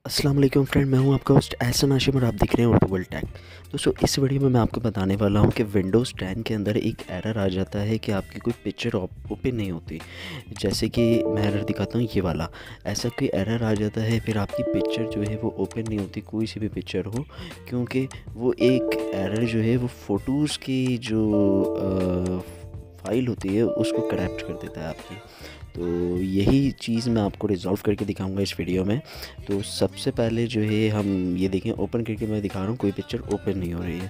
अस्सलाम वालेकुम फ्रेंड, मैं हूं आपका होस्ट एहसन हाशिम और आप देख रहे हैं उर्दू वर्ल्ड टेक। दोस्तों, इस वीडियो में मैं आपको बताने वाला हूं कि विंडोज़ 10 के अंदर एक एरर आ जाता है कि आपकी कोई पिक्चर ओपन नहीं होती। जैसे कि मैं एरर दिखाता हूं, ये वाला ऐसा कोई एरर आ जाता है। फिर आपकी पिक्चर जो है वो ओपन नहीं होती, कोई सी भी पिक्चर हो, क्योंकि वो एक एरर जो है वो फ़ोटोज़ की जो फाइल होती है उसको करप्ट कर देता है आपकी। तो यही चीज़ मैं आपको रिज़ॉल्व करके दिखाऊंगा इस वीडियो में। तो सबसे पहले जो है हम ये देखें, ओपन करके मैं दिखा रहा हूँ, कोई पिक्चर ओपन नहीं हो रही है।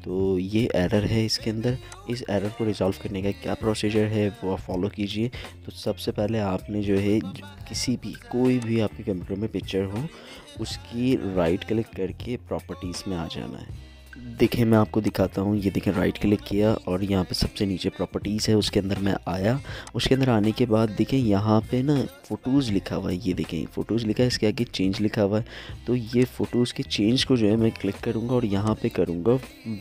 तो ये एरर है इसके अंदर। इस एरर को रिज़ॉल्व करने का क्या प्रोसीजर है वो आप फॉलो कीजिए। तो सबसे पहले आपने जो है किसी भी कोई भी आपके कंप्यूटर में पिक्चर हो, उसकी राइट क्लिक करके प्रॉपर्टीज़ में आ जाना है। देखिए, मैं आपको दिखाता हूँ। ये देखें, राइट क्लिक किया और यहाँ पे सबसे नीचे प्रॉपर्टीज़ है, उसके अंदर मैं आया। उसके अंदर आने के बाद देखें यहाँ पे ना फ़ोटोज़ लिखा हुआ है। ये देखें फ़ोटोज़ लिखा है, इसके आगे चेंज लिखा हुआ है। तो ये फ़ोटोज़ के चेंज को जो है मैं क्लिक करूँगा और यहाँ पे करूँगा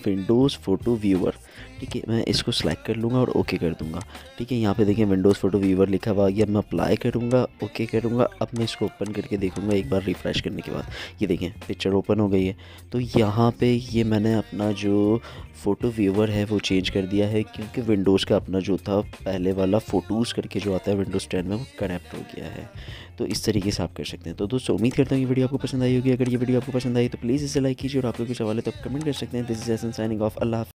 विंडोज़ फ़ोटो व्यूअर। ठीक है, मैं इसको सेलेक्ट कर लूँगा और ओके कर दूँगा। ठीक है, यहाँ पे देखें विंडोज़ फ़ोटो व्यूअर लिखा हुआ है। मैं अप्लाई करूँगा, ओके करूँगा। अब मैं इसको ओपन करके देखूँगा एक बार रिफ़्रेश करने के बाद। ये देखें पिक्चर ओपन हो गई है। तो यहाँ पे ये मैंने अपना जो फ़ोटो व्यूअर है वो चेंज कर दिया है, क्योंकि विंडोज़ का अपना जो था पहले वाला फ़ोटोज़ करके जो आता है विंडोज़ 10 में, वो करप्ट हो गया है। तो इस तरीके से आप कर सकते हैं। तो दोस्तों, उम्मीद करता हूँ ये वीडियो आपको पसंद आई होगी। अगर ये वीडियो आपको पसंद आई तो प्लीज़ इसे लाइक कीजिए और आपको कुछ सवाल है तो आप कमेंट कर सकते हैं। This is Ehsan signing off. Allah हाफ़िज़।